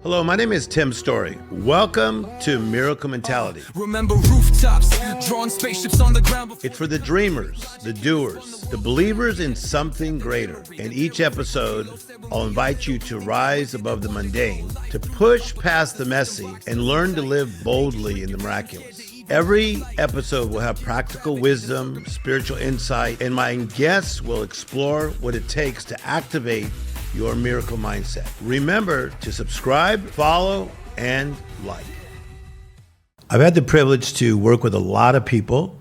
Hello, my name is Tim Storey. Welcome to Miracle Mentality. Remember rooftops, drawing spaceships on the ground. It's for the dreamers, the doers, the believers in something greater. In each episode, I'll invite you to rise above the mundane, to push past the messy, and learn to live boldly in the miraculous. Every episode will have practical wisdom, spiritual insight, and my guests will explore what it takes to activate your miracle mindset. Remember to subscribe, follow, and like. I've had the privilege to work with a lot of people,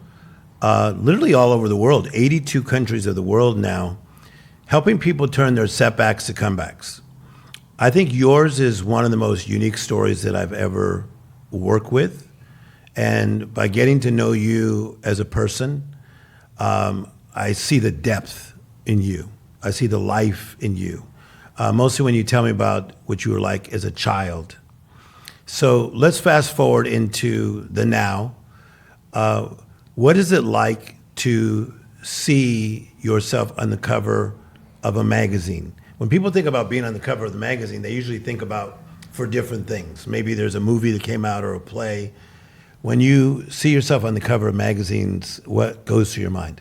literally all over the world, 82 countries of the world now, helping people turn their setbacks to comebacks. I think yours is one of the most unique stories that I've ever worked with. And by getting to know you as a person, I see the depth in you. I see the life in you. Mostly when you tell me about what you were like as a child. So let's fast forward into the now. What is it like to see yourself on the cover of a magazine? When people think about being on the cover of the magazine, they usually think about for different things. Maybe there's a movie that came out or a play. When you see yourself on the cover of magazines, what goes through your mind?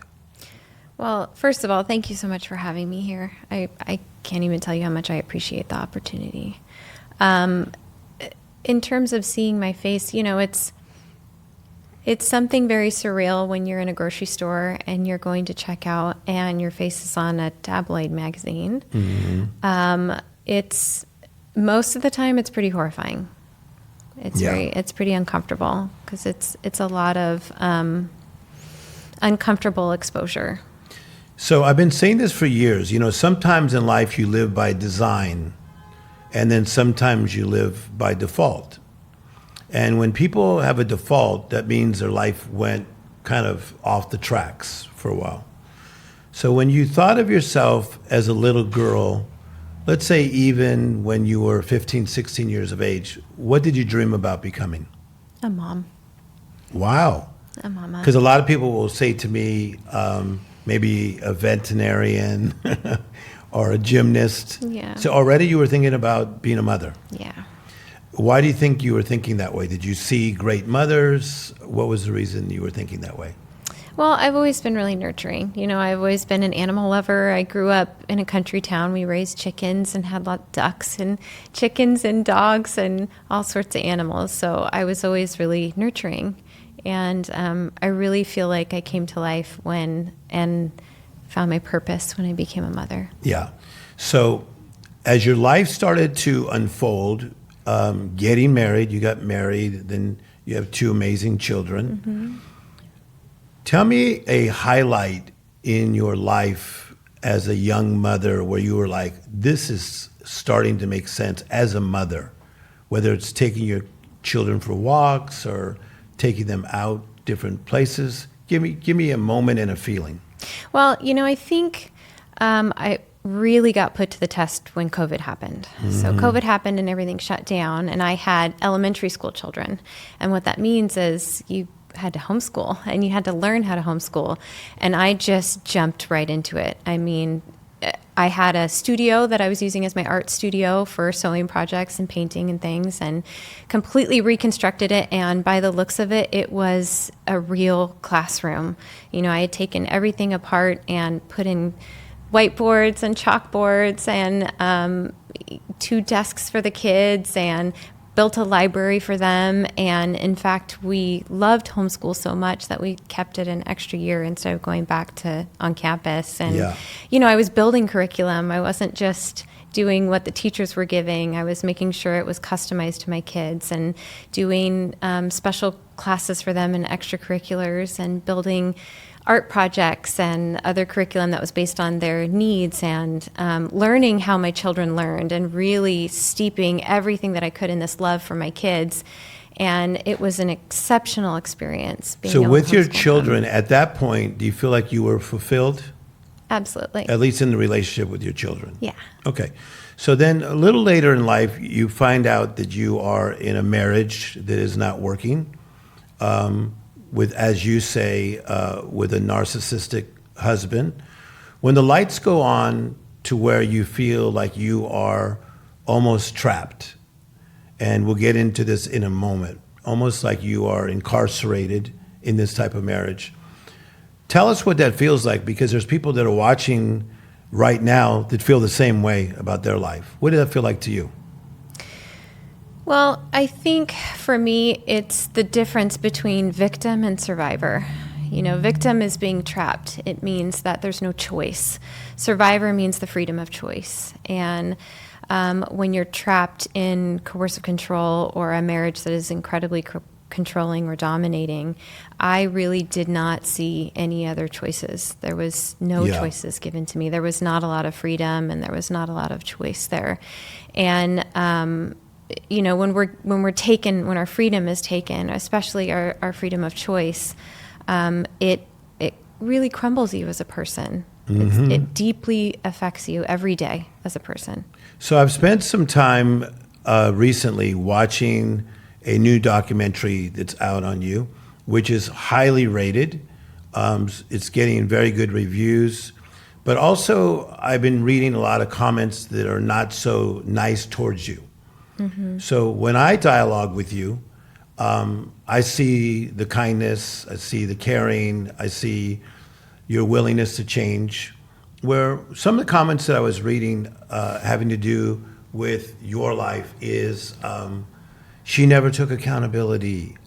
Well, first of all, thank you so much for having me here. I can't even tell you how much I appreciate the opportunity. In terms of seeing my face, it's something very surreal when you're in a grocery store and you're going to check out and your face is on a tabloid magazine. Mm-hmm. It's most of the time it's pretty horrifying. It's pretty uncomfortable because it's a lot of uncomfortable exposure. So I've been saying this for years. Sometimes in life you live by design, and then sometimes you live by default. And when people have a default, that means their life went kind of off the tracks for a while. So when you thought of yourself as a little girl, let's say even when you were 15, 16 years of age, what did you dream about becoming? A mom. Wow. A mama. Because a lot of people will say to me, maybe a veterinarian or a gymnast. Yeah. So already you were thinking about being a mother. Yeah. Why do you think you were thinking that way? Did you see great mothers? What was the reason you were thinking that way? Well, I've always been really nurturing. I've always been an animal lover. I grew up in a country town. We raised chickens and had lots of ducks and chickens and dogs and all sorts of animals. So I was always really nurturing. And I really feel like I came to life and found my purpose when I became a mother. Yeah. So as your life started to unfold, getting married, you got married, then you have two amazing children. Mm-hmm. Tell me a highlight in your life as a young mother where you were like, this is starting to make sense as a mother, whether it's taking your children for walks or taking them out different places. Give me a moment and a feeling. Well, I think I really got put to the test when COVID happened. Mm-hmm. So COVID happened and everything shut down, and I had elementary school children. And what that means is you had to homeschool and you had to learn how to homeschool. And I just jumped right into it. I mean, I had a studio that I was using as my art studio for sewing projects and painting and things, and completely reconstructed it. And by the looks of it, it was a real classroom. I had taken everything apart and put in whiteboards and chalkboards and 2 desks for the kids and built a library for them. And in fact, we loved homeschool so much that we kept it an extra year instead of going back to on campus. And, I was building curriculum. I wasn't just doing what the teachers were giving. I was making sure it was customized to my kids and doing special classes for them and extracurriculars and building art projects and other curriculum that was based on their needs and learning how my children learned and really steeping everything that I could in this love for my kids. And it was an exceptional experience. So with your children, at that point, do you feel like you were fulfilled? Absolutely. At least in the relationship with your children? Yeah. Okay. So then a little later in life, you find out that you are in a marriage that is not working. With, as you say, with a narcissistic husband. When the lights go on to where you feel like you are almost trapped, and we'll get into this in a moment, almost like you are incarcerated in this type of marriage. Tell us what that feels like, because there's people that are watching right now that feel the same way about their life. What did that feel like to you? Well, I think for me, it's the difference between victim and survivor. Victim is being trapped. It means that there's no choice. Survivor means the freedom of choice. And when you're trapped in coercive control or a marriage that is incredibly controlling or dominating, I really did not see any other choices. There was no choices given to me. There was not a lot of freedom, and there was not a lot of choice there. And when our freedom is taken, especially our freedom of choice, it really crumbles you as a person. Mm-hmm. It deeply affects you every day as a person. So I've spent some time recently watching a new documentary that's out on you, which is highly rated. It's getting very good reviews. But also, I've been reading a lot of comments that are not so nice towards you. Mm-hmm. So when I dialogue with you, I see the kindness, I see the caring, I see your willingness to change. Where some of the comments that I was reading having to do with your life is, she never took accountability.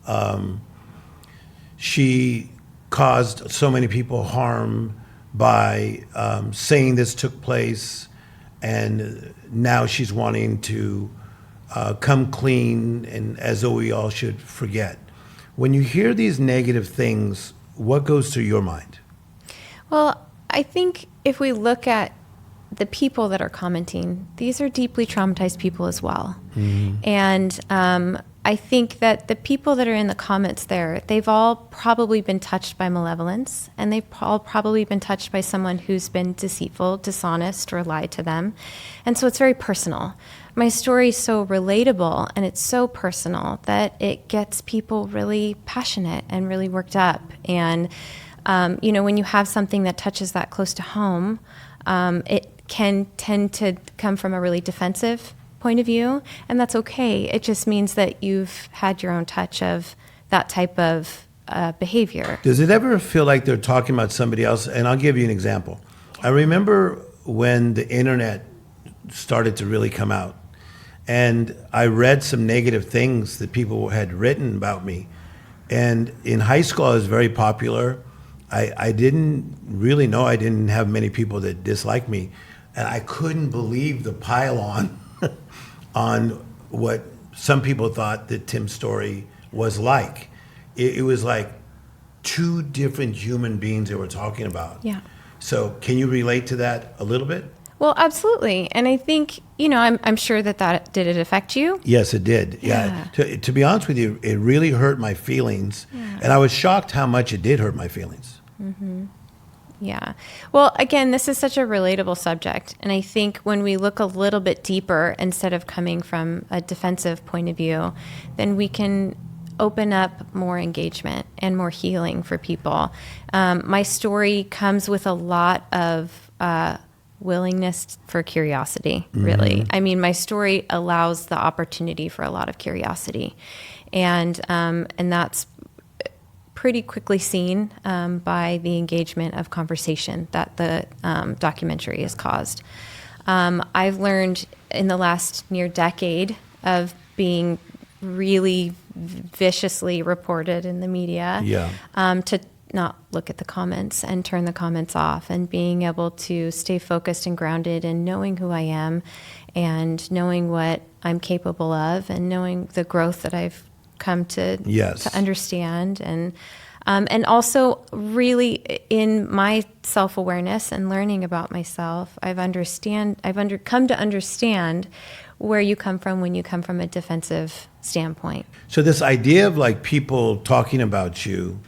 She caused so many people harm by saying this took place, and now she's wanting to come clean, and as though we all should forget. When you hear these negative things, what goes through your mind? Well, I think if we look at the people that are commenting, these are deeply traumatized people as well. Mm-hmm. And I think that the people that are in the comments there, they've all probably been touched by malevolence, and they've all probably been touched by someone who's been deceitful, dishonest, or lied to them. And so it's very personal. My story is so relatable, and it's so personal that it gets people really passionate and really worked up. And, when you have something that touches that close to home, it can tend to come from a really defensive point of view, and that's okay. It just means that you've had your own touch of that type of behavior. Does it ever feel like they're talking about somebody else? And I'll give you an example. I remember when the internet started to really come out, and I read some negative things that people had written about me. And in high school, I was very popular. I didn't really know, I didn't have many people that disliked me. And I couldn't believe the pile-on on what some people thought that Tim Storey was like. It was like two different human beings they were talking about. Yeah. So can you relate to that a little bit? Well, absolutely. And I think, I'm sure that did it affect you? Yes, it did. Yeah. To be honest with you, it really hurt my feelings. Yeah. And I was shocked how much it did hurt my feelings. Mm-hmm. Yeah. Well, again, this is such a relatable subject. And I think when we look a little bit deeper, instead of coming from a defensive point of view, then we can open up more engagement and more healing for people. My story comes with a lot of willingness for curiosity, really. Mm-hmm. I mean, my story allows the opportunity for a lot of curiosity. And that's pretty quickly seen by the engagement of conversation that the documentary has caused. I've learned in the last near decade of being really viciously reported in the media to not look at the comments and turn the comments off, and being able to stay focused and grounded and knowing who I am and knowing what I'm capable of and knowing the growth that I've come to understand, and also really in my self-awareness and learning about myself, I've come to understand where you come from when you come from a defensive standpoint. So this idea of like people talking about you,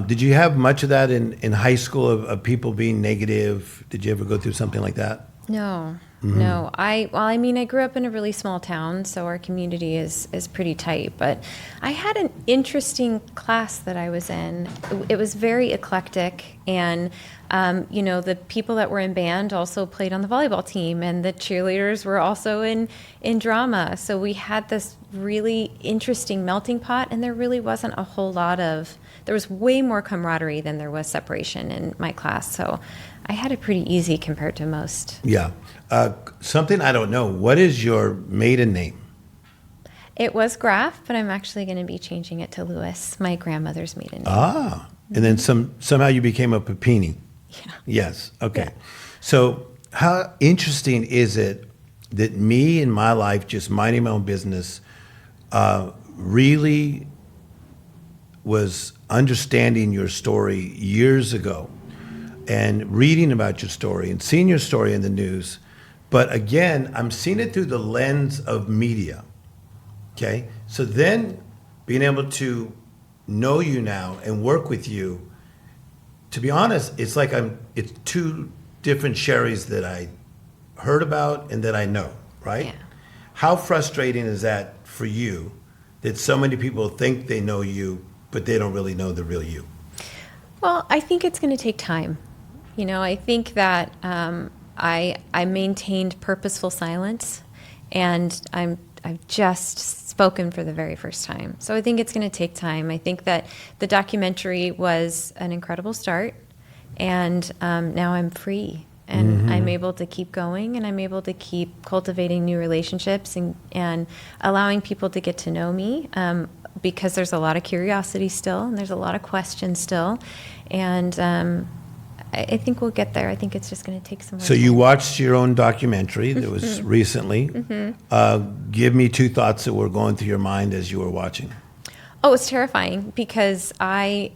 did you have much of that in high school of people being negative? Did you ever go through something like that? No, No, I mean, I grew up in a really small town, so our community is pretty tight. But I had an interesting class that I was in. It was very eclectic, and the people that were in band also played on the volleyball team, and the cheerleaders were also in drama. So we had this really interesting melting pot, and there really wasn't a whole lot of. There was way more camaraderie than there was separation in my class. So I had it pretty easy compared to most. Yeah. Something I don't know. What is your maiden name? It was Graf, but I'm actually going to be changing it to Lewis, my grandmother's maiden name. Ah. And then somehow you became a Papini. Yeah. Yes. Okay. Yeah. So how interesting is it that me in my life, just minding my own business, really was understanding your story years ago and reading about your story and seeing your story in the news. But again, I'm seeing it through the lens of media. Okay? So then being able to know you now and work with you, to be honest, it's like it's two different Sherrys that I heard about and that I know, right? Yeah. How frustrating is that for you that so many people think they know you, but they don't really know the real you? Well, I think it's going to take time. I think that I maintained purposeful silence, and I've just spoken for the very first time. So I think it's going to take time. I think that the documentary was an incredible start, and now I'm free, and I'm able to keep going, and I'm able to keep cultivating new relationships and allowing people to get to know me, because there's a lot of curiosity still, and there's a lot of questions still, and I think we'll get there. I think it's just going to take some more So time. you watched your own documentary that was recently. Give me two thoughts that were going through your mind as you were watching. Oh, it's terrifying because I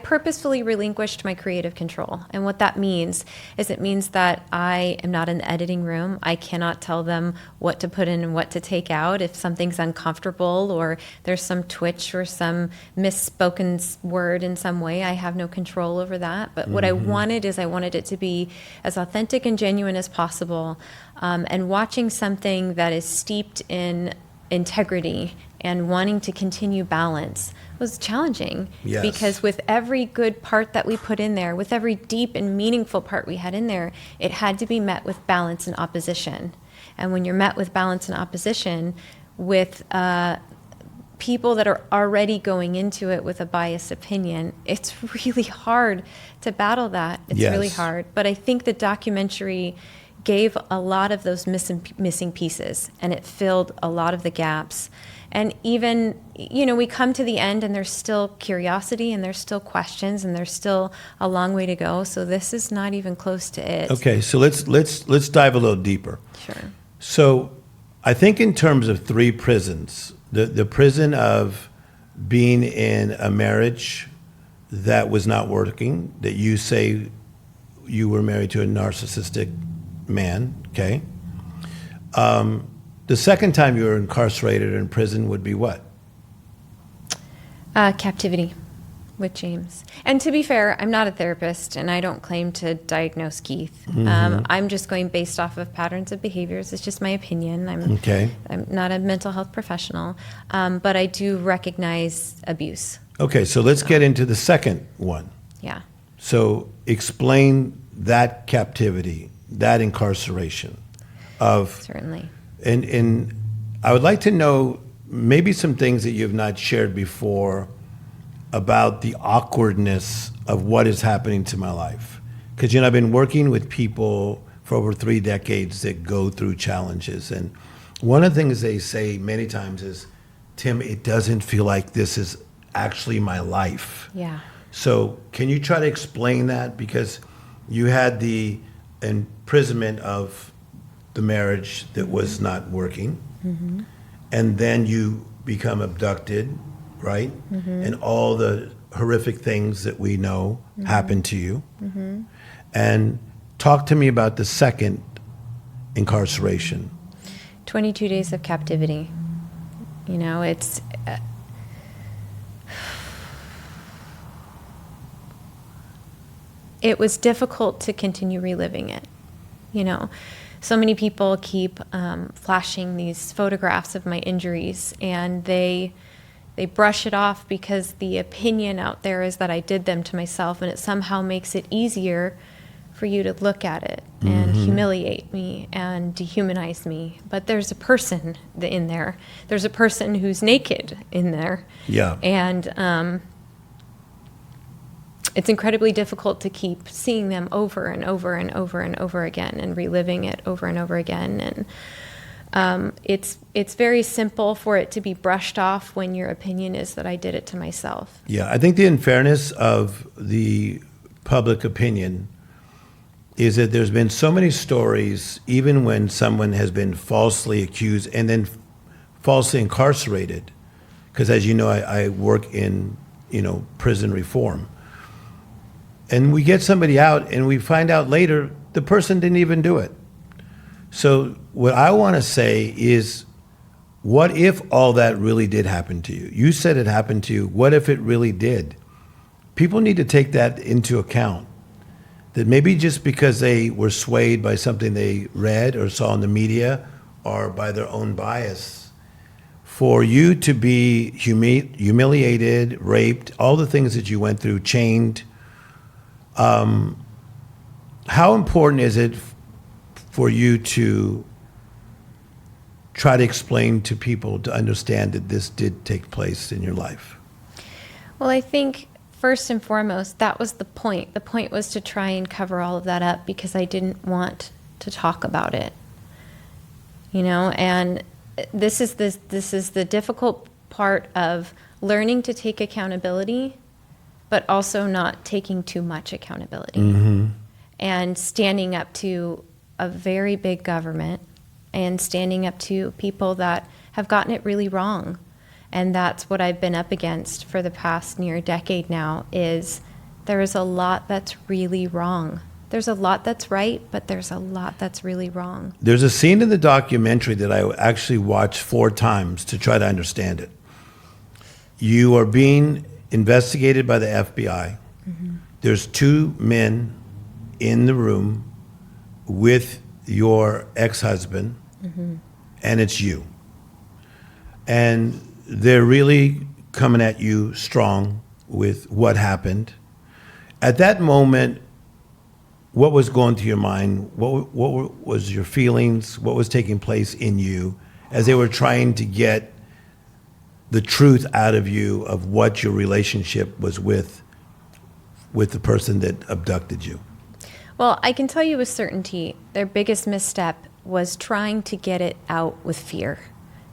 purposefully relinquished my creative control. And what that means is it means that I am not in the editing room. I cannot tell them what to put in and what to take out. If something's uncomfortable or there's some twitch or some misspoken word in some way, I have no control over that. But what I wanted it to be as authentic and genuine as possible. And watching something that is steeped in integrity and wanting to continue balance was challenging. Yes. Because with every good part that we put in there, with every deep and meaningful part we had in there, it had to be met with balance and opposition. And when you're met with balance and opposition with people that are already going into it with a biased opinion, it's really hard to battle that. It's Yes. really hard. But I think the documentary gave a lot of those missing pieces, and it filled a lot of the gaps. And even, we come to the end and there's still curiosity and there's still questions and there's still a long way to go. So this is not even close to it. Okay, so let's dive a little deeper. Sure. So I think in terms of three prisons, the prison of being in a marriage that was not working, that you say you were married to a narcissistic man, okay? The second time you were incarcerated or in prison would be what? Captivity with James. And to be fair, I'm not a therapist and I don't claim to diagnose Keith. I'm just going based off of patterns of behaviors. It's just my opinion. I'm not a mental health professional, but I do recognize abuse. Okay, so let's get into the second one. Yeah. So explain that captivity, that incarceration of... Certainly. And I would like to know maybe some things that you have not shared before about the awkwardness of what is happening to my life. Because, I've been working with people for over 3 decades that go through challenges. And one of the things they say many times is, Tim, it doesn't feel like this is actually my life. Yeah. So can you try to explain that? Because you had the imprisonment of the marriage that was not working, and then you become abducted, right? And all the horrific things that we know happened to you. And talk to me about the second incarceration. 22 days of captivity. It's... it was difficult to continue reliving it. so many people keep flashing these photographs of my injuries, and they brush it off because the opinion out there is that I did them to myself, and it somehow makes it easier for you to look at it and humiliate me and dehumanize me. But there's a person in there. There's a person who's naked in there. Yeah. And it's incredibly difficult to keep seeing them over and over and over and over again and reliving it over and over again. And it's very simple for it to be brushed off when your opinion is that I did it to myself. Yeah, I think the unfairness of the public opinion is that there's been so many stories, even when someone has been falsely accused and then falsely incarcerated, because as you know, I work in, prison reform. And we get somebody out and we find out later the person didn't even do it. So what I want to say is, what if all that really did happen to you? You said it happened to you. What if it really did? People need to take that into account. That maybe just because they were swayed by something they read or saw in the media or by their own bias, for you to be humiliated, raped, all the things that you went through, chained, how important is it for you to try to explain to people to understand that this did take place in your life? Well, I think first and foremost, that was the point. The point was to try and cover all of that up because I didn't want to talk about it. And this is the difficult part of learning to take accountability, but also not taking too much accountability. And standing up to a very big government and standing up to people that have gotten it really wrong. And that's what I've been up against for the past near decade now, is there is a lot that's really wrong. There's a lot that's right, but there's a lot that's really wrong. There's a scene in the documentary that I actually watched 4 times to try to understand it. You are being investigated by the FBI. There's 2 men in the room with your ex-husband, and it's you. And they're really coming at you strong with what happened. At that moment, what was going through your mind? What was your feelings? What was taking place in you as they were trying to get the truth out of you of what your relationship was with the person that abducted you? Well, I can tell you with certainty, their biggest misstep was trying to get it out with fear.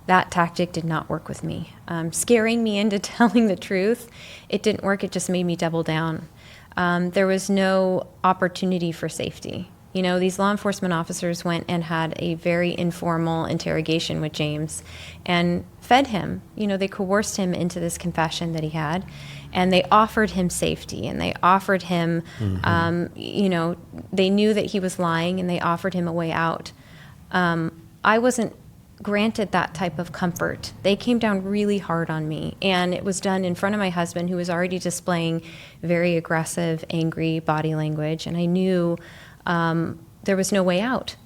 That tactic did not work with me. Scaring me into telling the truth, it didn't work. It just made me double down. There was no opportunity for safety. These law enforcement officers went and had a very informal interrogation with James and fed him. They coerced him into this confession that he had, and they offered him safety, and they offered him, they knew that he was lying, and they offered him a way out. I wasn't granted that type of comfort. They came down really hard on me, and it was done in front of my husband, who was already displaying very aggressive, angry body language, and I knew there was no way out,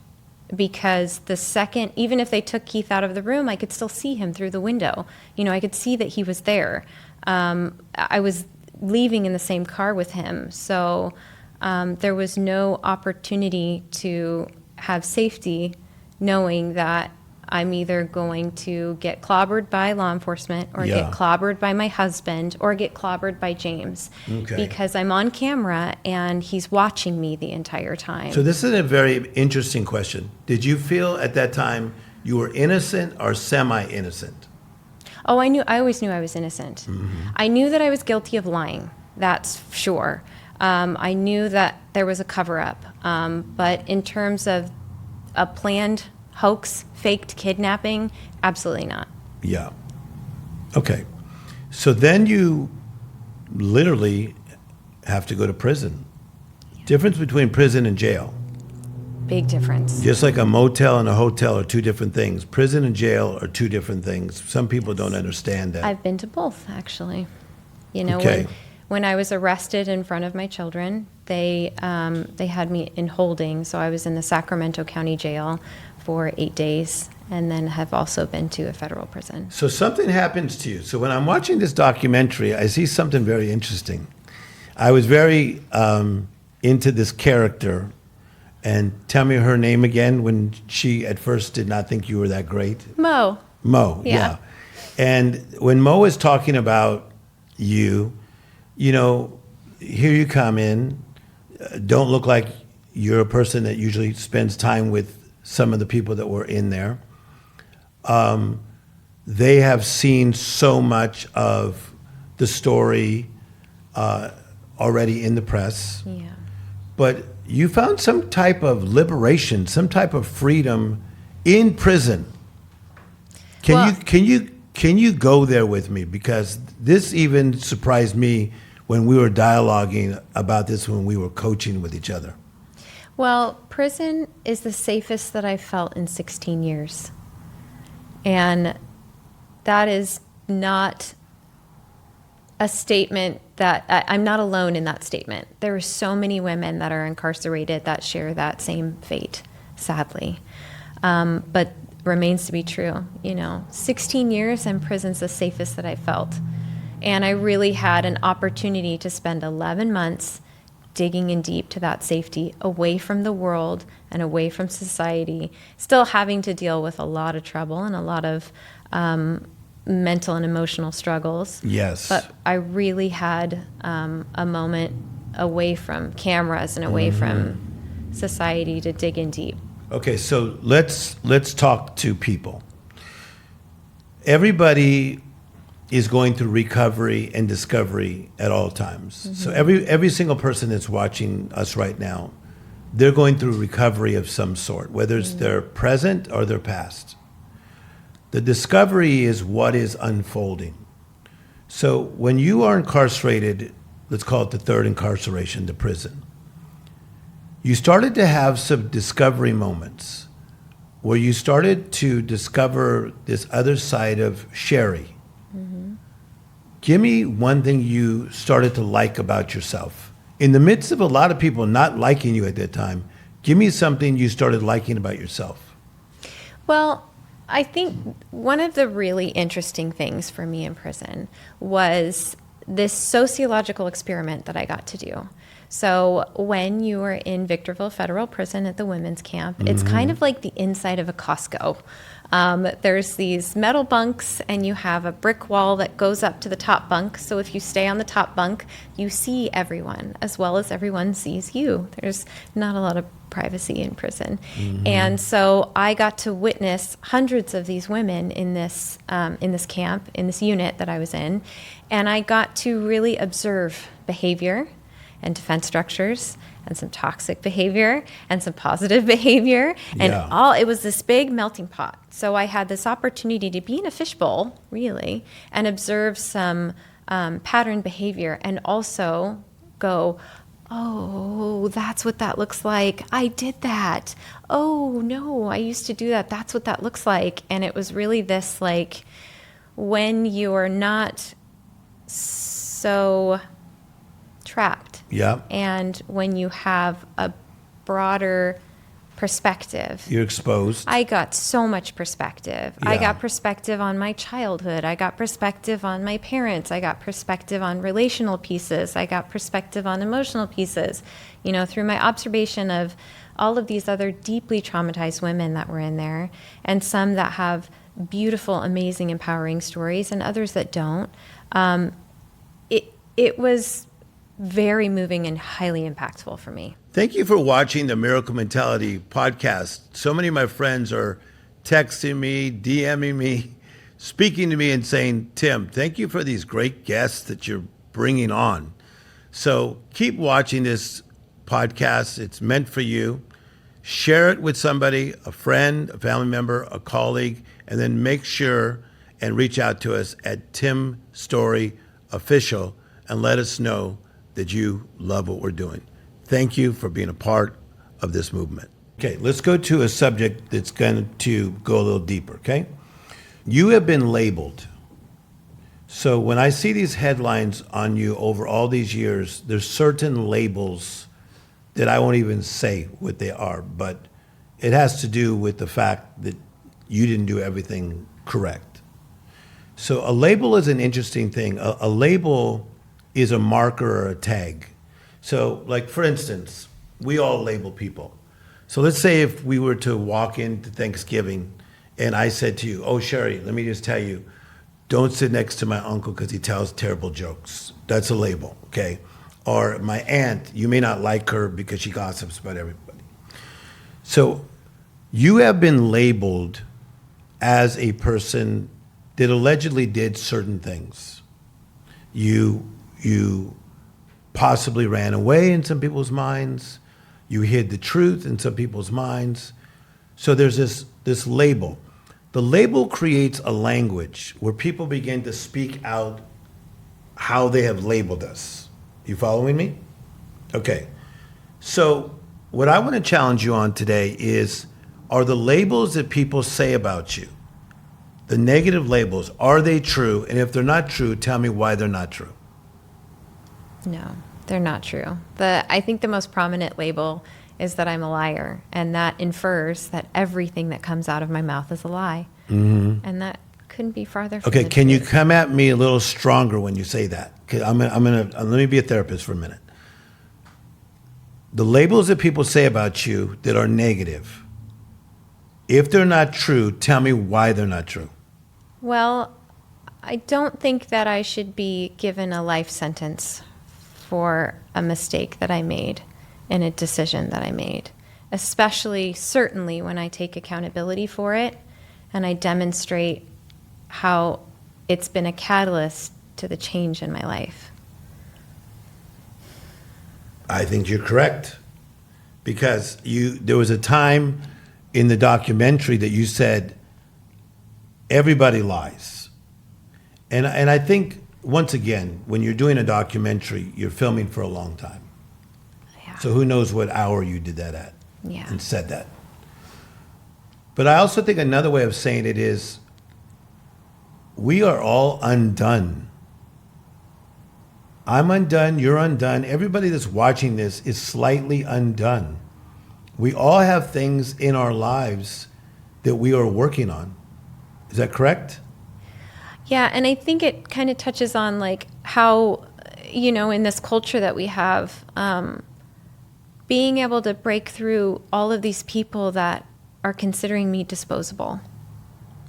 because the second, even if they took Keith out of the room, I could still see him through the window. I could see that he was there. I was leaving in the same car with him, so there was no opportunity to have safety, knowing that I'm either going to get clobbered by law enforcement or get clobbered by my husband or get clobbered by James, because I'm on camera and he's watching me the entire time. So this is a very interesting question. Did you feel at that time you were innocent or semi-innocent? Oh, I always knew I was innocent. I knew that I was guilty of lying. That's sure. I knew that there was a cover-up. But in terms of a planned hoax, faked kidnapping, absolutely not. Yeah. Okay. So then you literally have to go to prison. Difference between prison and jail. Big difference. Just like a motel and a hotel are 2 different things. Prison and jail are 2 different things. Some people don't understand that. I've been to both, actually. Okay. When I was arrested in front of my children, they had me in holding. So I was in the Sacramento County Jail for 8 days, and then have also been to a federal prison. So something happens to you. So when I'm watching this documentary, I see something very interesting. I was very into this character. And tell me her name again when she at first did not think you were that great. Mo. Mo, yeah. And when Mo is talking about you, you know, here you come in, don't look like you're a person that usually spends time with some of the people that were in there. They have seen so much of the story already in the press. Yeah. But you found some type of liberation, some type of freedom in prison. Can you go there with me? Because this even surprised me when we were dialoguing about this when we were coaching with each other. Well, prison is the safest that I've felt in 16 years. And that is not a statement that I'm not alone in that statement. There are so many women that are incarcerated that share that same fate, sadly. But remains to be true. 16 years in prison's the safest that I felt. And I really had an opportunity to spend 11 months digging in deep to that safety, away from the world and away from society, still having to deal with a lot of trouble and a lot of mental and emotional struggles. Yes. But I really had a moment away from cameras and away from society to dig in deep. Okay, so let's talk to people. Everybody is going through recovery and discovery at all times. So every single person that's watching us right now, they're going through recovery of some sort, whether it's their present or their past. The discovery is what is unfolding. So when you are incarcerated, let's call it the third incarceration, the prison, you started to have some discovery moments where you started to discover this other side of Sherri. Give me one thing you started to like about yourself. In the midst of a lot of people not liking you at that time, give me something you started liking about yourself. Well, I think one of the really interesting things for me in prison was this sociological experiment that I got to do. So when you are in Victorville Federal Prison at the women's camp, it's kind of like the inside of a Costco. There's these metal bunks, and you have a brick wall that goes up to the top bunk. So if you stay on the top bunk, you see everyone as well as everyone sees you. There's not a lot of privacy in prison. And so I got to witness hundreds of these women in this camp, in this unit that I was in. And I got to really observe behavior and defense structures and some toxic behavior and some positive behavior. And it was this big melting pot. So I had this opportunity to be in a fishbowl, really, and observe some pattern behavior and also go, oh, that's what that looks like. I did that. Oh, no, I used to do that. That's what that looks like. And it was really this, like, when you're not so trapped. Yeah. And when you have a broader perspective. You're exposed. I got so much perspective. Yeah. I got perspective on my childhood. I got perspective on my parents. I got perspective on relational pieces. I got perspective on emotional pieces. Through my observation of all of these other deeply traumatized women that were in there, and some that have beautiful, amazing, empowering stories, and others that don't. It was very moving and highly impactful for me. Thank you for watching the Miracle Mentality podcast. So many of my friends are texting me, DMing me, speaking to me and saying, Tim, thank you for these great guests that you're bringing on. So keep watching this podcast. It's meant for you. Share it with somebody, a friend, a family member, a colleague, and then make sure and reach out to us at Tim Storey Official and let us know that you love what we're doing. Thank you for being a part of this movement. Okay, let's go to a subject that's going to go a little deeper, okay? You have been labeled So when I see these headlines on you over all these years, there's certain labels that I won't even say what they are, but it has to do with the fact that you didn't do everything correct. So a label is an interesting thing. A label is a marker or a tag. So like, for instance, we all label people. So let's say if we were to walk into Thanksgiving and I said to you, oh, Sherri, let me just tell you, don't sit next to my uncle because he tells terrible jokes. That's a label, okay? Or my aunt, you may not like her because she gossips about everybody. So you have been labeled as a person that allegedly did certain things. You possibly ran away in some people's minds. You hid the truth in some people's minds. So there's this label. The label creates a language where people begin to speak out how they have labeled us. You following me? Okay. So what I want to challenge you on today is, are the labels that people say about you, the negative labels, are they true? And if they're not true, tell me why they're not true. No, they're not true. I think the most prominent label is that I'm a liar, and that infers that everything that comes out of my mouth is a lie. Mm-hmm. And that couldn't be farther from Okay, the can truth. you come at me a little stronger when you say that? 'Cause let me be a therapist for a minute. The labels that people say about you that are negative, if they're not true, tell me why they're not true. Well, I don't think that I should be given a life sentence for a mistake that I made and a decision that I made, especially, certainly, when I take accountability for it and I demonstrate how it's been a catalyst to the change in my life. I think you're correct, because there was a time in the documentary that you said everybody lies, and I think, once again, when you're doing a documentary, you're filming for a long time. Yeah. So who knows what hour you did that at, Yeah. and said that. But I also think another way of saying it is, we are all undone. I'm undone, you're undone. Everybody that's watching this is slightly undone. We all have things in our lives that we are working on. Is that correct? Yeah, and I think it kind of touches on like how, in this culture that we have, being able to break through all of these people that are considering me disposable.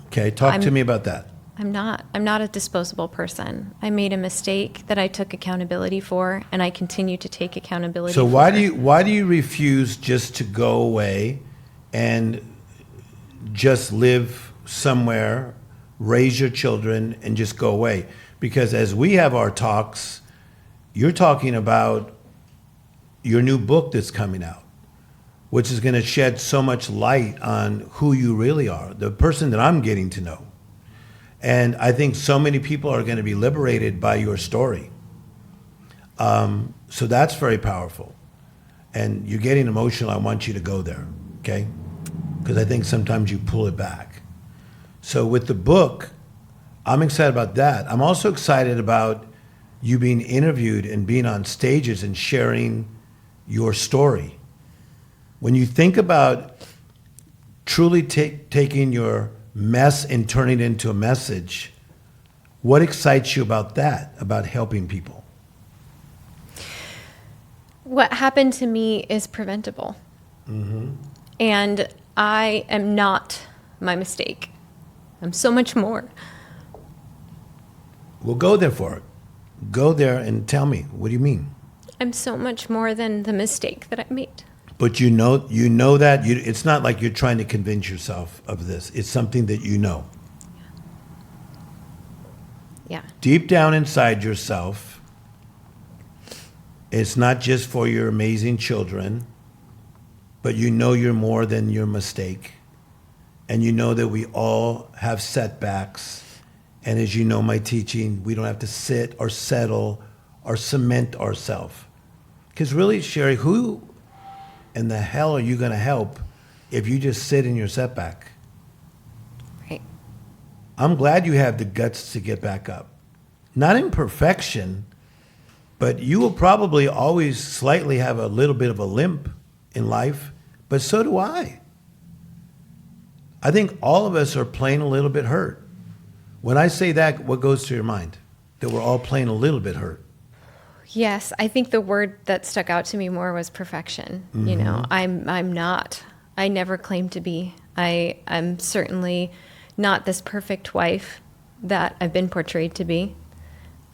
Okay, talk to me about that. I'm not a disposable person. I made a mistake that I took accountability for, and I continue to take accountability So for. why do you refuse just to go away and just live somewhere, raise your children, and just go away? Because as we have our talks, you're talking about your new book that's coming out, which is going to shed so much light on who you really are, the person that I'm getting to know. And I think so many people are going to be liberated by your story. So that's very powerful. And you're getting emotional. I want you to go there, okay? Because I think sometimes you pull it back. So with the book, I'm excited about that. I'm also excited about you being interviewed and being on stages and sharing your story. When you think about truly taking your mess and turning it into a message, what excites you about that, about helping people? What happened to me is preventable. Mm-hmm. And I am not my mistake. I'm so much more. Well, go there for it. Go there and tell me, what do you mean? I'm so much more than the mistake that I made. But you know that it's not like you're trying to convince yourself of this. It's something that you know. Yeah. Deep down inside yourself, it's not just for your amazing children, but you know you're more than your mistake. And you know that we all have setbacks. And as you know my teaching, we don't have to sit or settle or cement ourselves. Because really, Sherri, who in the hell are you going to help if you just sit in your setback? Right. I'm glad you have the guts to get back up. not in perfection, but you will probably always slightly have a little bit of a limp in life, but so do I. I think all of us are playing a little bit hurt. When I say that, what goes through your mind? That we're all playing a little bit hurt. Yes, I think the word that stuck out to me more was perfection. You know, I'm not. I never claimed to be. I'm certainly not this perfect wife that I've been portrayed to be.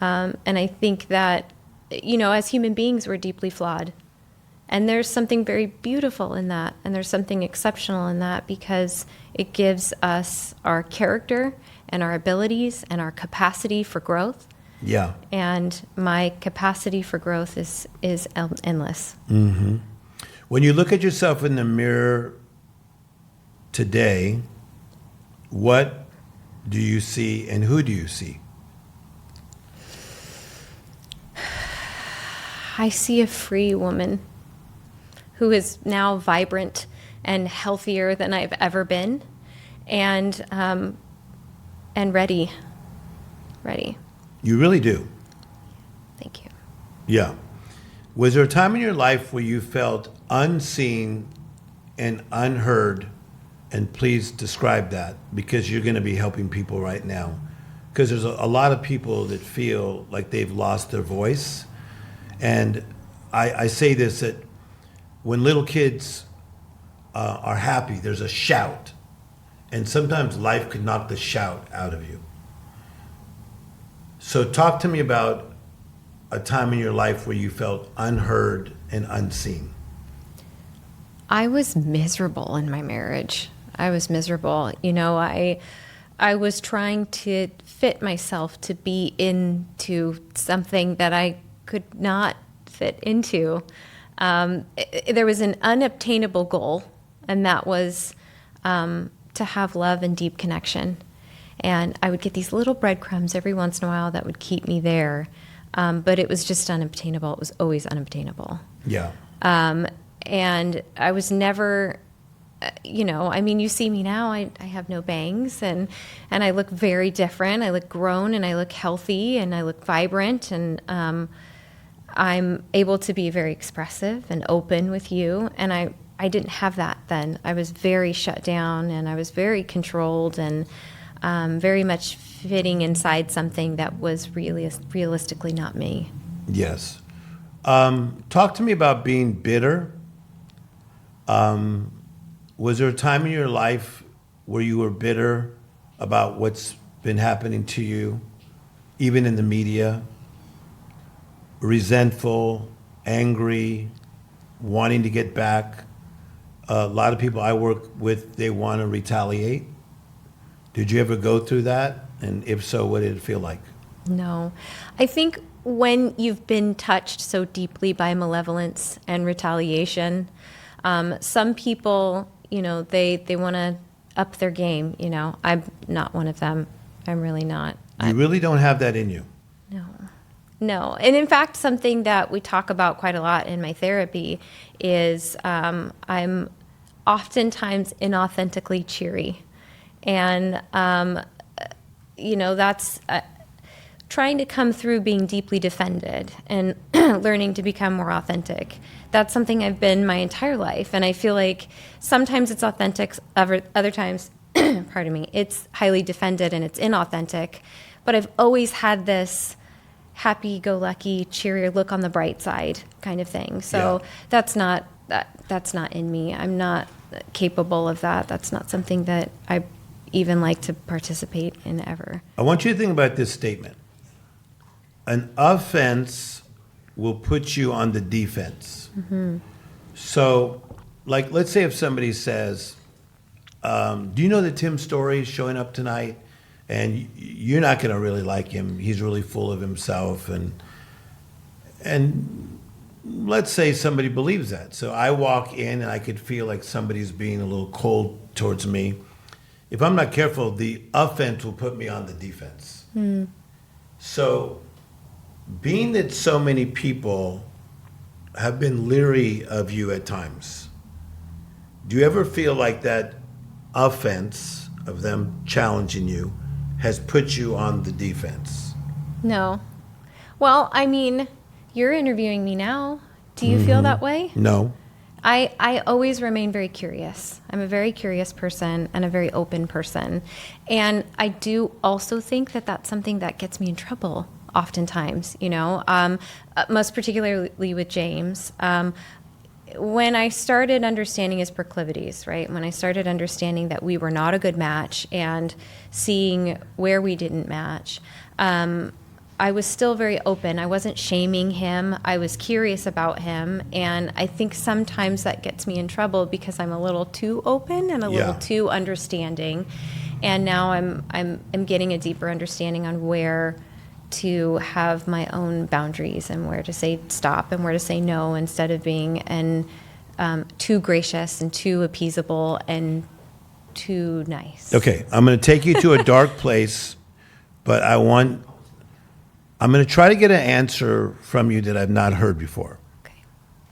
And I think that, you know, as human beings, we're deeply flawed. And there's something very beautiful in that. And there's something exceptional in that because it gives us our character and our abilities and our capacity for growth. Yeah. And my capacity for growth is endless. Mm-hmm. When you look at yourself in the mirror today, what do you see and who do you see? I see a free woman who is now vibrant and healthier than I've ever been, and ready. You really do. Thank you. Yeah. Was there a time in your life where you felt unseen and unheard? And please describe that, because you're going to be helping people right now. Because there's a lot of people that feel like they've lost their voice. And I say this, that when little kids are happy, there's a shout. And sometimes life could knock the shout out of you. So talk to me about a time in your life where you felt unheard and unseen. I was miserable in my marriage. I was miserable. You know, I was trying to fit myself to be into something that I could not fit into. There was an unobtainable goal, and that was to have love and deep connection. And I would get these little breadcrumbs every once in a while that would keep me there. But it was just unobtainable. It was always unobtainable. Yeah. And I was never, you know, I mean, you see me now, I have no bangs and I look very different. I look grown and I look healthy and I look vibrant, and I'm able to be very expressive and open with you. And I didn't have that then. I was very shut down and I was very controlled and very much fitting inside something that was really realistically not me. Yes. Talk to me about being bitter. Was there a time in your life where you were bitter about what's been happening to you, even in the media? Resentful, angry, wanting to get back? A lot of people I work with, they want to retaliate. Did you ever go through that? And if so, what did it feel like? No. I think when you've been touched so deeply by malevolence and retaliation, some people, you know, they want to up their game, you know. I'm not one of them. I'm really not. You really don't have that in you? No. And in fact, something that we talk about quite a lot in my therapy is I'm oftentimes inauthentically cheery. And, you know, that's trying to come through being deeply defended and learning to become more authentic. That's something I've been my entire life. And I feel like sometimes it's authentic, other times, pardon me, it's highly defended and it's inauthentic. But I've always had this happy-go-lucky, cheerier look on the bright side kind of thing. So that's not in me. I'm not capable of that. That's not something that I even like to participate in ever. I want you to think about this statement. An offense will put you on the defense. Mm-hmm. So, like, let's say if somebody says, do you know that Tim Storey is showing up tonight? And you're not going to really like him. He's really full of himself. And let's say somebody believes that. So I walk in and I could feel like somebody's being a little cold towards me. If I'm not careful, the offense will put me on the defense. Mm. So being that so many people have been leery of you at times, do you ever feel like that offense of them challenging you has put you on the defense? No. Well, I mean, you're interviewing me now. Do you feel that way? No. I always remain very curious. I'm a very curious person and a very open person. And I do also think that that's something that gets me in trouble oftentimes, most particularly with James. When I started understanding his proclivities, right? When I started understanding that we were not a good match and seeing where we didn't match, I was still very open. I wasn't shaming him. I was curious about him. And I think sometimes that gets me in trouble because I'm a little too open and a little too understanding. And now I'm getting a deeper understanding on where to have my own boundaries and where to say stop and where to say no instead of being too gracious and too appeasable and too nice. Okay, I'm going to take you to a dark place, but I'm going to try to get an answer from you that I've not heard before.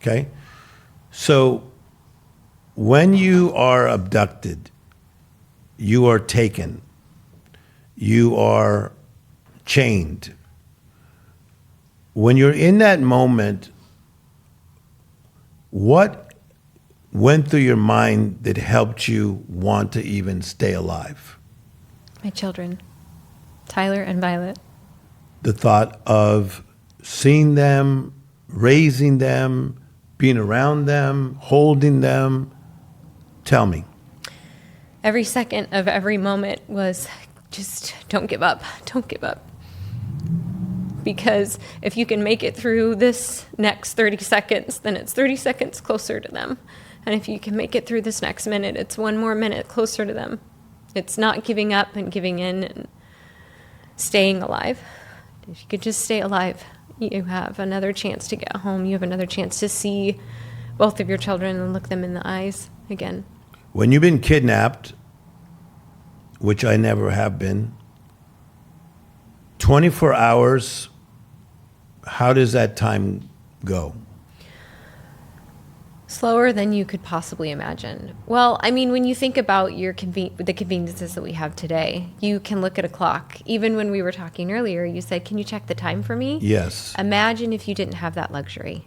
Okay? So, when you are abducted, you are taken, you are chained. When you're in that moment, what went through your mind that helped you want to even stay alive? My children, Tyler and Violet. The thought of seeing them, raising them, being around them, holding them. Tell me. Every second of every moment was just don't give up, don't give up. Because if you can make it through this next 30 seconds, then it's 30 seconds closer to them. And if you can make it through this next minute, it's one more minute closer to them. It's not giving up and giving in and staying alive. If you could just stay alive, you have another chance to get home. You have another chance to see both of your children and look them in the eyes again. When you've been kidnapped, which I never have been, 24 hours, how does that time go? Slower than you could possibly imagine. Well, I mean, when you think about the conveniences that we have today, you can look at a clock. Even when we were talking earlier, you said, "Can you check the time for me?" Yes. Imagine if you didn't have that luxury.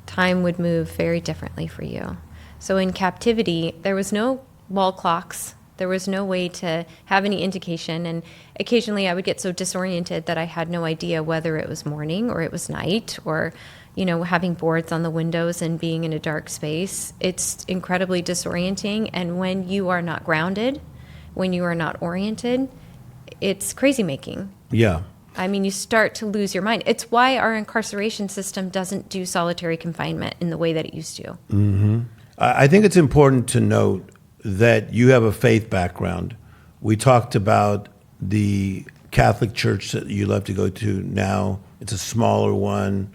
Time would move very differently for you. So in captivity, there was no wall clocks. There was no way to have any indication. And occasionally I would get so disoriented that I had no idea whether it was morning or it was night or, having boards on the windows and being in a dark space. It's incredibly disorienting. And when you are not grounded, when you are not oriented, it's crazy making. Yeah. I mean, you start to lose your mind. It's why our incarceration system doesn't do solitary confinement in the way that it used to. Mm-hmm. I think it's important to note that you have a faith background. We talked about the Catholic church that you love to go to now. It's a smaller one.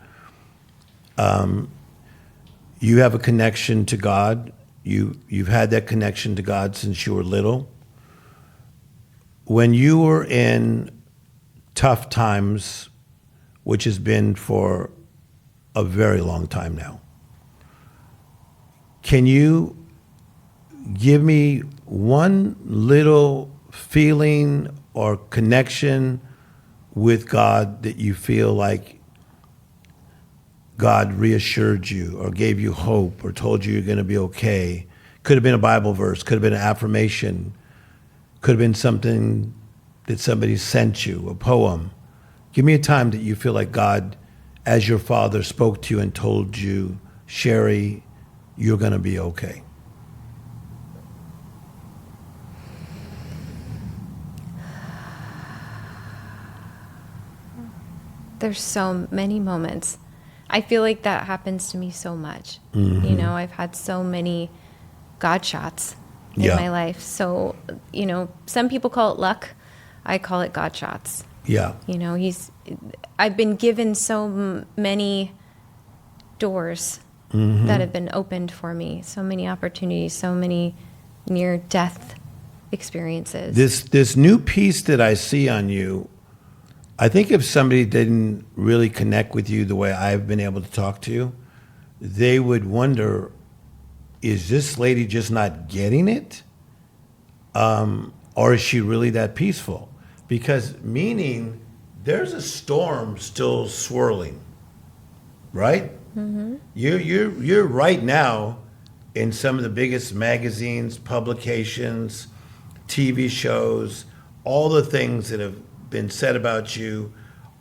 You have a connection to God. You've had that connection to God since you were little. When you were in tough times, which has been for a very long time now, can you give me one little feeling or connection with God that you feel like God reassured you or gave you hope or told you you're going to be okay? Could have been a Bible verse, could have been an affirmation, could have been something that somebody sent you, a poem. Give me a time that you feel like God, as your father, spoke to you and told you, Sherri, you're going to be okay. There's so many moments. I feel like that happens to me so much. Mm-hmm. I've had so many God shots in my life. So, some people call it luck. I call it God shots. Yeah. I've been given so many doors that have been opened for me, so many opportunities, so many near-death experiences. This new piece that I see on you, I think if somebody didn't really connect with you the way I've been able to talk to you, they would wonder, is this lady just not getting it? Or is she really that peaceful? Because meaning there's a storm still swirling, right? Mm-hmm. You're right now in some of the biggest magazines, publications, TV shows, all the things that have been said about you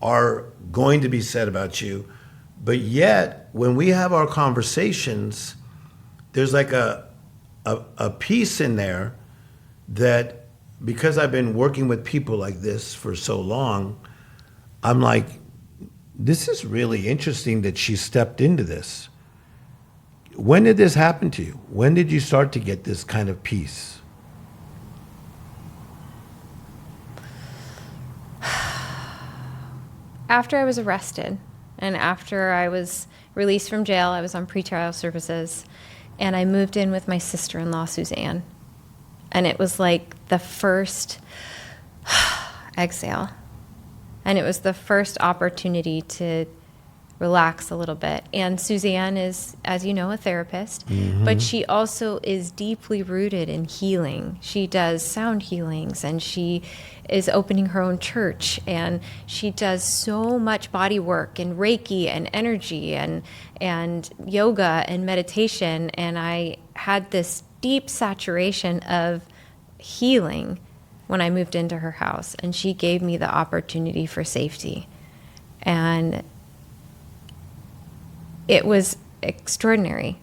are going to be said about you. But yet, when we have our conversations, there's like a piece in there that, because I've been working with people like this for so long, I'm like, this is really interesting that she stepped into this. When did this happen to you? When did you start to get this kind of peace? After I was arrested and after I was released from jail, I was on pretrial services, and I moved in with my sister-in-law, Suzanne. And it was like the first exhale. And it was the first opportunity to relax a little bit. And Suzanne is, as you know, a therapist, but she also is deeply rooted in healing. She does sound healings, and she is opening her own church, and she does so much body work and Reiki and energy and yoga and meditation. And I had this deep saturation of healing when I moved into her house, and she gave me the opportunity for safety. And it was extraordinary,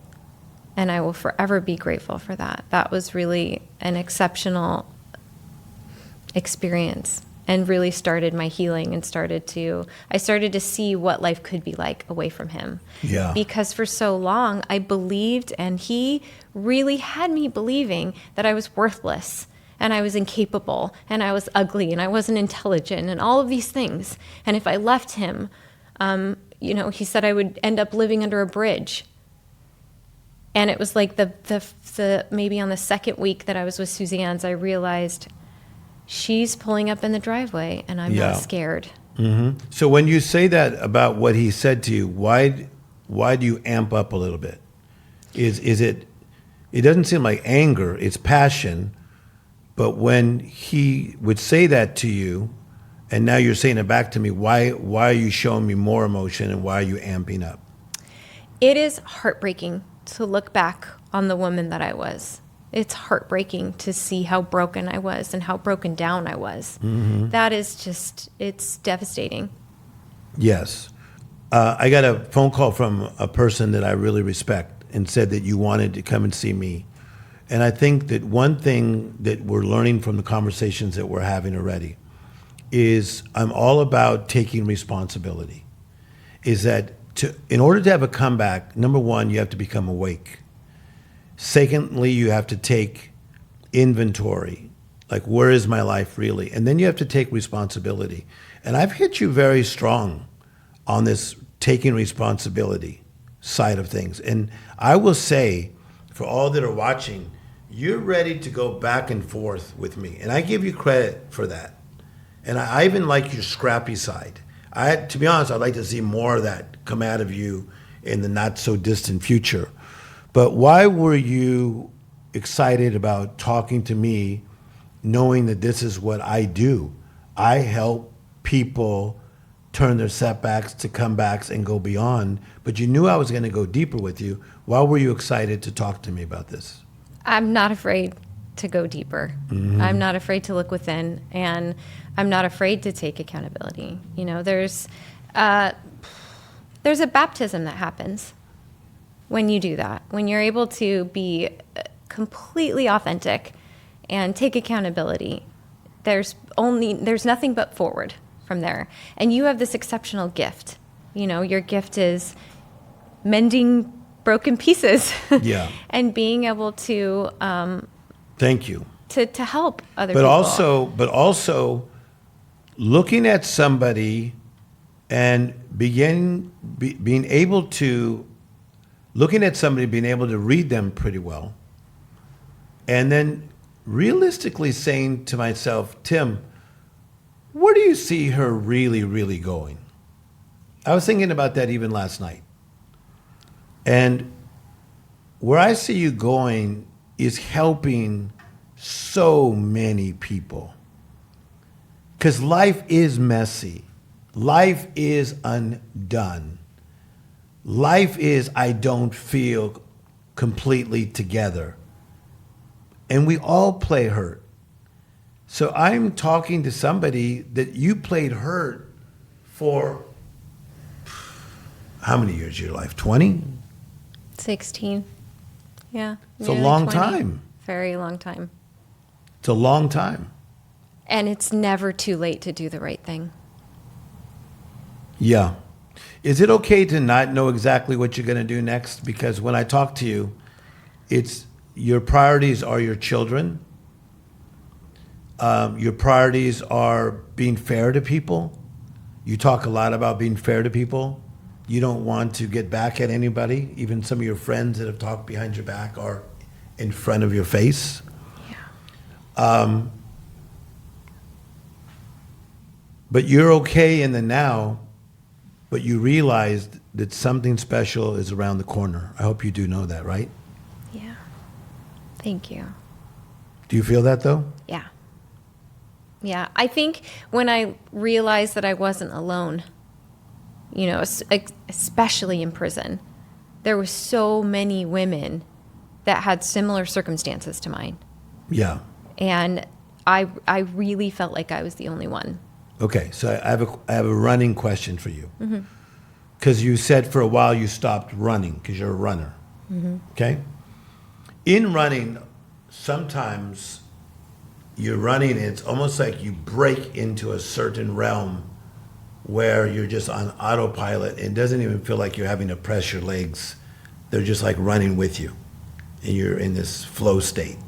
and I will forever be grateful for that. That was really an exceptional experience, and really started my healing, and I started to see what life could be like away from him. Yeah. Because for so long I believed, and he really had me believing, that I was worthless, and I was incapable, and I was ugly, and I wasn't intelligent, and all of these things. And if I left him, he said I would end up living under a bridge. And it was like the maybe on the second week that I was with Suzanne's, I realized she's pulling up in the driveway, and I'm not scared. Mm-hmm. So when you say that about what he said to you, why do you amp up a little bit? Is it doesn't seem like anger, it's passion. But when he would say that to you, and now you're saying it back to me, why are you showing me more emotion, and why are you amping up? It is heartbreaking to look back on the woman that I was. It's heartbreaking to see how broken I was and how broken down I was. Mm-hmm. That is just, it's devastating. Yes. I got a phone call from a person that I really respect, and said that you wanted to come and see me. And I think that one thing that we're learning from the conversations that we're having already is I'm all about taking responsibility. Is that in order to have a comeback, number one, you have to become awake. Secondly, you have to take inventory. Like, where is my life really? And then you have to take responsibility. And I've hit you very strong on this taking responsibility side of things. And I will say, for all that are watching, you're ready to go back and forth with me. And I give you credit for that. And I even like your scrappy side. To be honest, I'd like to see more of that come out of you in the not so distant future. But why were you excited about talking to me, knowing that this is what I do? I help people turn their setbacks to comebacks and go beyond. But you knew I was going to go deeper with you. Why were you excited to talk to me about this? I'm not afraid to go deeper. Mm-hmm. I'm not afraid to look within, and I'm not afraid to take accountability. There's a baptism that happs when you do that. When you're able to be completely authentic and take accountability, there's nothing but forward from there. And you have this exceptional gift. Your gift is mending broken pieces. Yeah. And being able to thank you. To help other people. But also looking at somebody and being able to read them pretty well, and then realistically saying to myself, Tim, where do you see her really, really going? I was thinking about that even last night. And where I see you going is helping so many people. Because life is messy. Life is undone. Life is, I don't feel completely together. And we all play hurt. So I'm talking to somebody that you played hurt for how many years of your life? 20? 16. Yeah. It's a nearly long 20. time. Very long time. It's a long time. And it's never too late to do the right thing. Yeah. Is it okay to not know exactly what you're going to do next? Because when I talk to you, it's your priorities are your children. Your priorities are being fair to people. You talk a lot about being fair to people. You don't want to get back at anybody. Even some of your friends that have talked behind your back are in front of your face. Yeah. But you're okay in the now, but you realized that something special is around the corner. I hope you do know that, right? Yeah. Thank you. Do you feel that though? Yeah. Yeah. I think when I realized that I wasn't alone, you know, especially in prison, there were so many women that had similar circumstances to mine. Yeah. And I really felt like I was the only one. Okay, so I have a running question for you. Because you said for a while you stopped running because you're a runner. Okay? In running, sometimes you're running and it's almost like you break into a certain realm where you're just on autopilot and it doesn't even feel like you're having to press your legs. They're just like running with you. And you're in this flow state.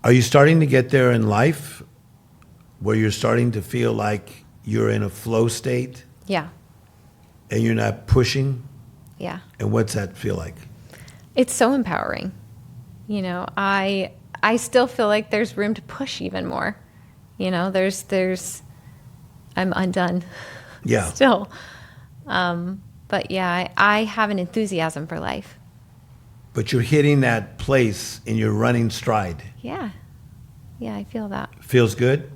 Are you starting to get there in life where you're starting to feel like you're in a flow state Yeah. and you're not pushing? Yeah. And what's that feel like? It's so empowering. You know, I still feel like there's room to push even more. You know, I'm undone. Yeah. Still. But yeah, I have an enthusiasm for life. But you're hitting that place in your running stride. Yeah. Yeah, I feel that. Feels good?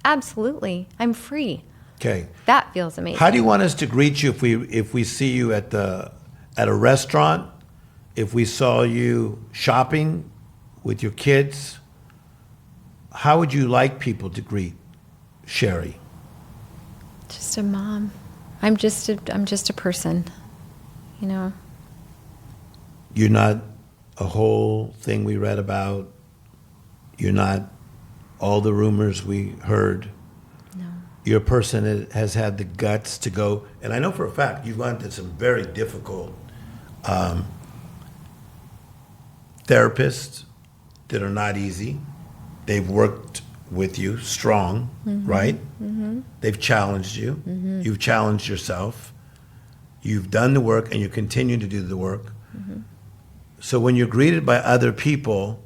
Absolutely. I'm free. Okay. That feels amazing. How do you want us to greet you if we see you at a restaurant, if we saw you shopping with your kids? How would you like people to greet Sherri? Just a mom. I'm just a person, you know. You're not a whole thing we read about. You're not all the rumors we heard. No. You're a person that has had the guts to go, and I know for a fact you've gone to some very difficult therapists that are not easy. They've worked with you strong, right? They've challenged you. You've challenged yourself. You've done the work and you continue to do the work. So when you're greeted by other people,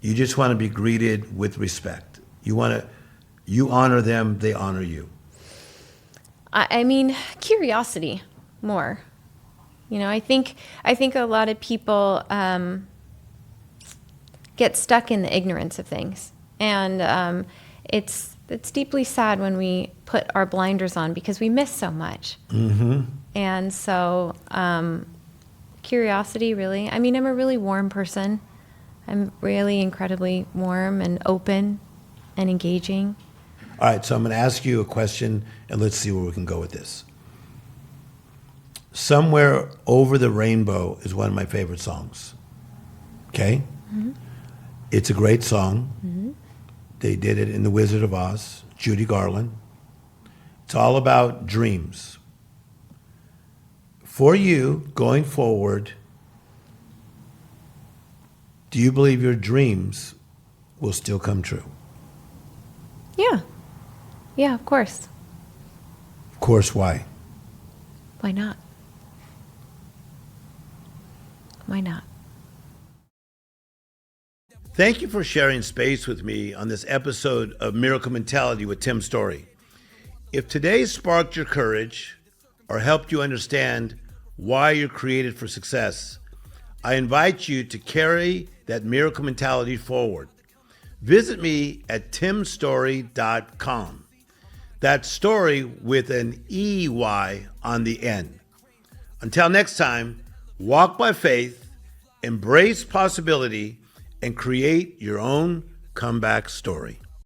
you just want to be greeted with respect. You honor them, they honor you. I mean, curiosity more. You know, I think a lot of people get stuck in the ignorance of things, and it's deeply sad when we put our blinders on because we miss so much. And so, curiosity, really. I mean, I'm a really warm person. I'm really incredibly warm and open and engaging. All right, so I'm going to ask you a question, and let's see where we can go with this. Somewhere Over the Rainbow is one of my favorite songs. Okay? It's a great song. They did it in The Wizard of Oz, Judy Garland. It's all about dreams. For you, going forward, do you believe your dreams will still come true? Yeah. Yeah, of course. Of course, why? Why not? Why not? Thank you for sharing space with me on this episode of Miracle Mentality with Tim Storey. If today sparked your courage or helped you understand why you're created for success, I invite you to carry that miracle mentality forward. visit me at timstorey.com. That's Story with an EY on the end. Until next time, walk by faith, embrace possibility, and create your own comeback story.